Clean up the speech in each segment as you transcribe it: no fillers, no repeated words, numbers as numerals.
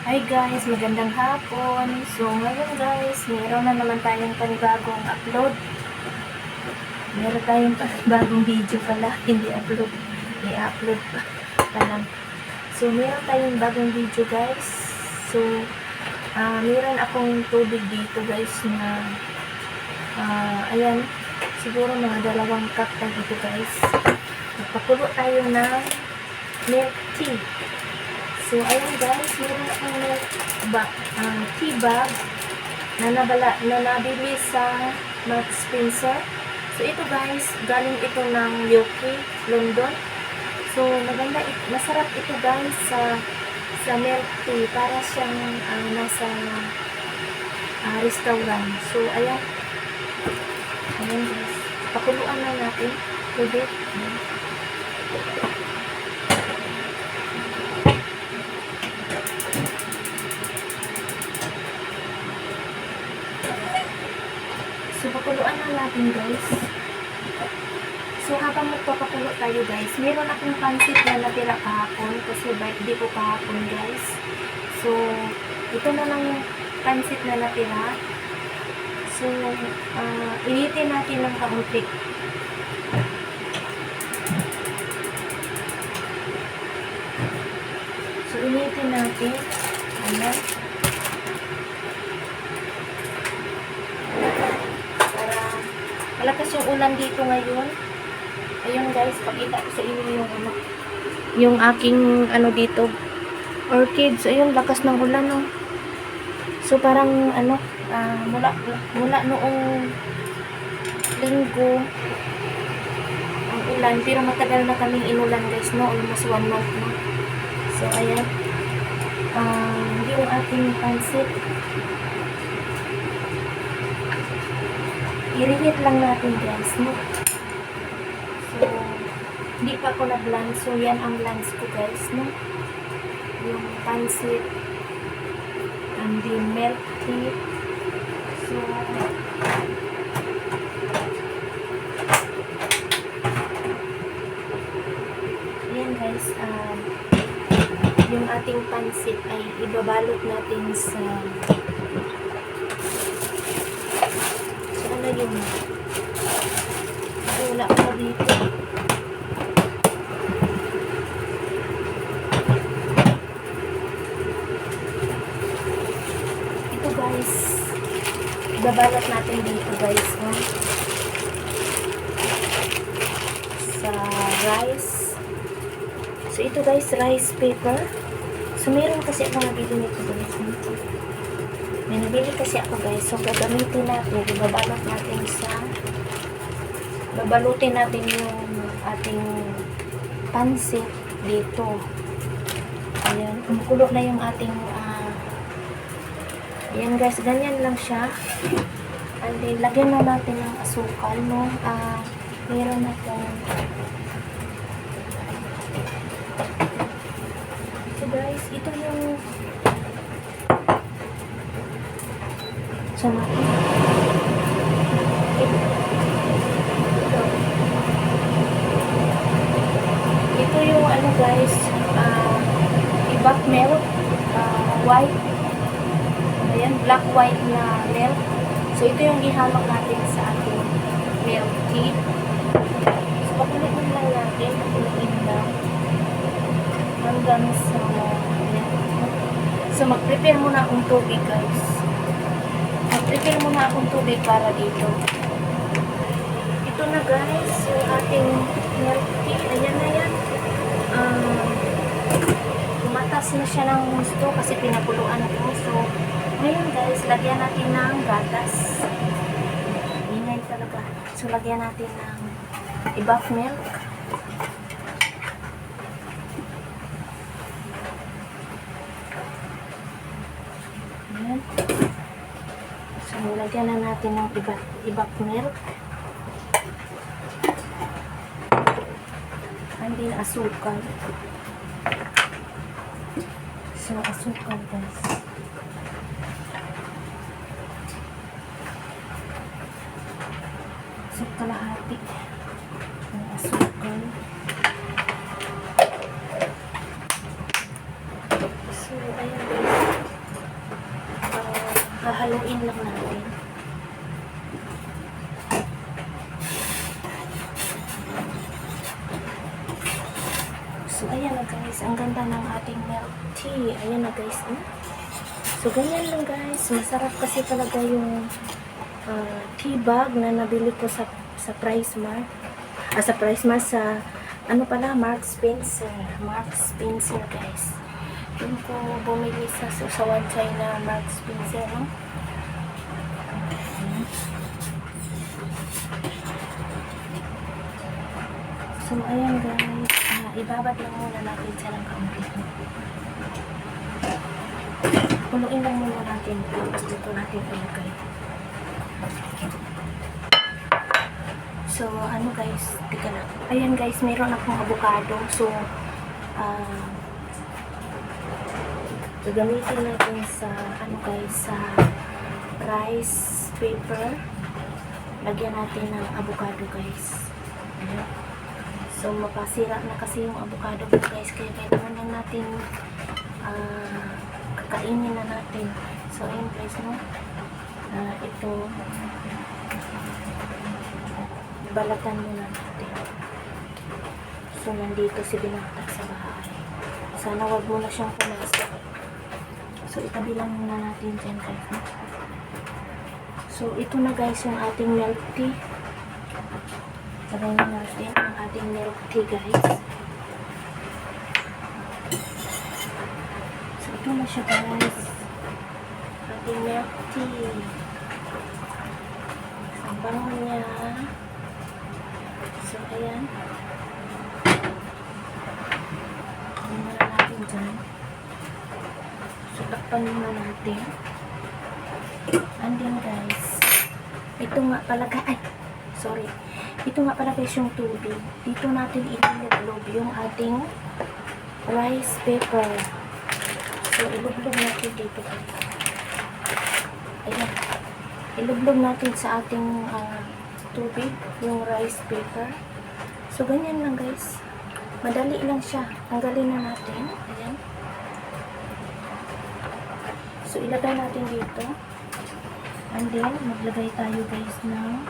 Hi guys, magandang hapon. So ngayon guys, meron na naman tayong panibagong upload. Meron tayong panibagong video pala, hindi upload. I-upload pa lang. So meron tayong bagong video guys. So meron akong tubig dito guys na ayan, siguro mga 2 cup na dito guys. Magpakulo tayo ng milk tea. So, ayun guys, meron akong tea bag na nabili sa Marks Spencer. So, ito guys, galing ito ng UK, London. So, maganda, masarap ito guys sa milk tea. Para siyang nasa restaurant. So, ayan. Ayan guys. Pakuluan na natin. Tubig. So, pakuluan na natin guys. So, habang magpapakulo tayo guys, meron akong pansit na natira kahapon kasi birthday ko kahapon guys. So, ito na lang yung pansit na natira. So, initin natin ng kaunti. So, initin natin. Ayan. Malakas yung ulan dito ngayon. Ayun guys, pakita ko sa inyo yung aking dito, orchids. Ayun, lakas ng ulan oh. So parang mula noong linggo ang ulan, pero matagal na kaming inulan guys, no? Almost 1 month na. So ayan, yung ating pansit, i-reheat lang natin guys, no? So, hindi pa ako na-blanch. So, yan ang blanch ko guys, no? Yung pansit and the milk tea. So, yan guys, yung ating pansit ay ibabalot natin sa yung wala pa dito. Ito guys, babalot natin dito guys, no? Sa rice. So ito guys, rice paper. So meron kasi ako nabili nito guys, no? May nabili kasi ako guys. So, gagamitin natin. Babalutin natin yung ating pansit dito. Ayan. Kumukulo na yung ating ayan guys. Ganyan lang siya. And then, lagyan na natin ng asukal, no? Meron na po. So, guys, ito yung ito yung guys, ibak milk, white, ayan, black white na milk. So ito yung ihamak natin sa ating milk tea. So pakulitin lang natin, hanggang sa so mag-prepare muna akong tubig guys. Prepare muna akong tubig para dito. Ito na guys, yung ating milk tea. Ayan na yan. Tumatas na siya ng gusto kasi pinakuluan ako. So, ngayon guys, lagyan natin ng gatas. Ingay talaga. So, lagyan natin ng ibak milk. Ayan. So, lagyan na natin ng ibak milk. And then, asukal. So, asukal guys. So, kalahati ng asukal. So, ayan guys. Hahaluin lang natin. So, ayan na guys. Ang ganda ng ating milk tea. Ayan na guys. So, ganyan lang guys. Masarap kasi talaga yung tea bag na nabili ko sa Price Mart. Sa Price Mart sa ano pala, Marks Spencer. Marks Spencer guys. Doon ko bumili sa One China Marks Spencer. No? So, ayan guys. Ibabad lang muna natin siya ng kaunti. Kuluin lang muna natin. Tapos dito natin ilagay. So, ano guys. Tika lang. Ayan guys, meron akong avocado. So, gagamitin natin sa, ano guys, sa rice paper. Lagyan natin ng avocado guys. Ayan. So, mapasira na kasi yung avocado ko guys. Kaya kailangan natin kakainin na natin. So, ayun guys, no? Ito, balatan muna natin. So, nandito si Binata sa bahay. Sana wag muna siyang pumasok. So, itabi lang muna natin dyan guys, no? So, ito na guys yung ating milk tea. Lagay na natin ang ating milk tea guys. So, ito na siya guys. Ating milk tea. Ang bango niya. So, ayan. Ayan na natin dyan. So, takpan muna natin. And then guys, ito nga pala guys. Sorry. Ito nga pala guys yung tubig. Dito natin ilulublob yung ating rice paper. So, ilublob natin dito. Ayan. Ilublob natin sa ating tubig yung rice paper. So, ganyan lang guys. Madali lang siya. Tanggalin na natin. Ayan. So, ilagay natin dito. And then, maglagay tayo guys ng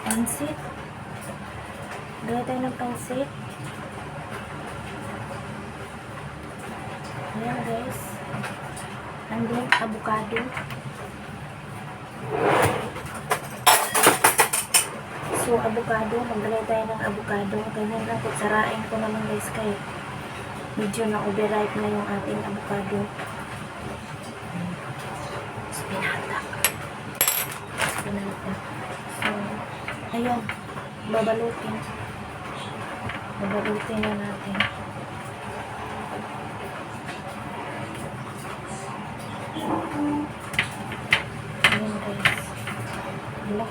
pansit. Lagay tayo ng pansit. Ayan guys. And then, avocado. So, avocado. Maglagay tayo ng avocado. Ganyan lang. Kutsarain ko naman guys kaya medyo na-overripe na yung ating avocado. Spinata. So, ayun. Babalutin. Babalutin na natin. Ayun guys. Wala.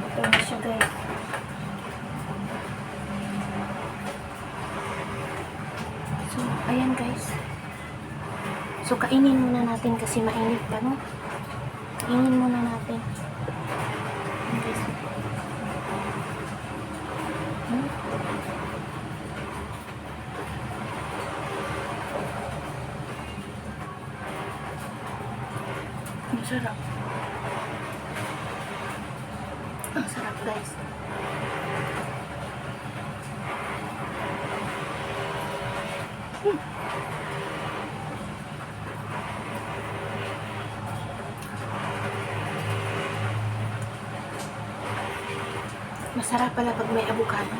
Ito na siya guys. So, ayan guys. So, kainin muna natin kasi mainit pa, no? Kainin muna natin. Ayan guys. Ang sarap. Ang sarap guys. Masarap pala pag may avocado.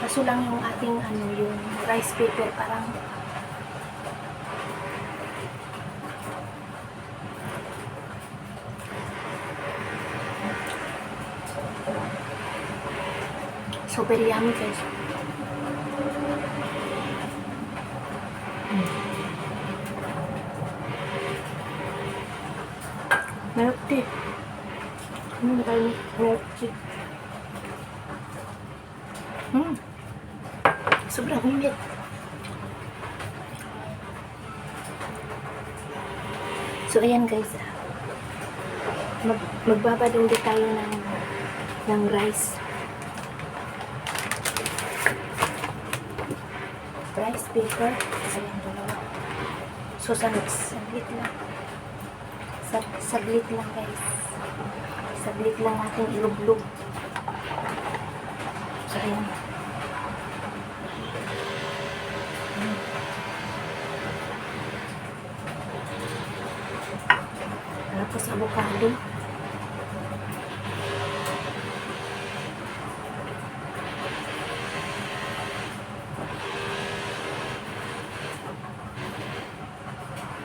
Kaso lang yung ating yung rice paper parang super yummy guys. Milk tea. Ano ba tayo milk tea? Sobrang init. So, ayan guys. Magbabad ulit tayo ng ng rice. Rice paper. Ayan, dalawa. So, saglit lang. Saglit lang, guys. Saglit lang natin ilublog. So, ayan. Tapos, avocado.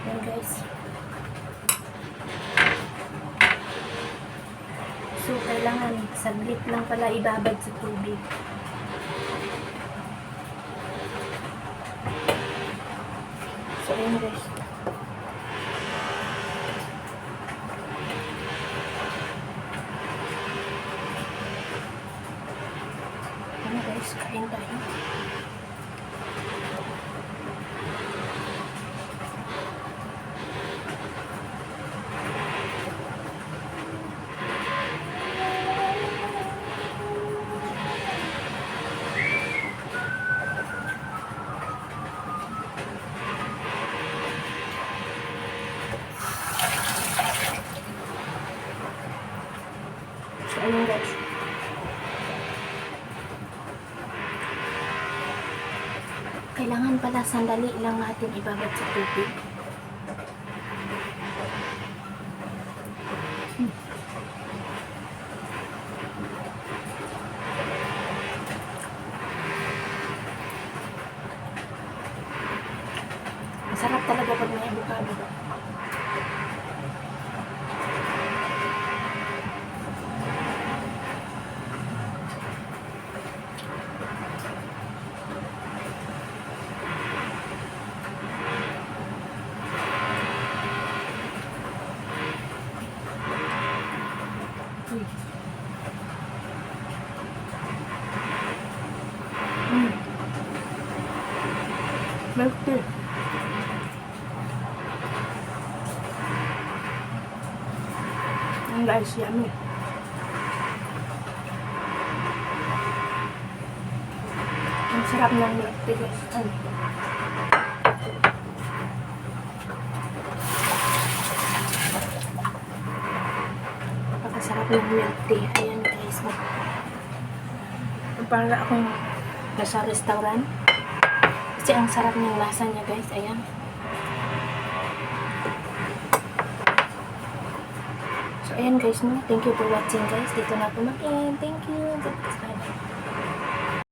Ayan, guys. So, kailangan saglit lang pala ibabad sa tubig. So, ayan, guys. Ayan, guys. Kain tayo. So, ayun, guys. Kailangan pala sandali lang natin ibabad sa tubig. Masarap talaga pag may avocado. Milk tea. Guys, yummy. Ang sarap ng milk tea, guys. Napakasarap ng milk tea. Ayan, guys. Para akong nasa restaurant. Kasi ang sarap ng lasa niya, guys. Ayan. So, ayan, guys. No? Thank you for watching, guys. Dito na po makin. Thank you.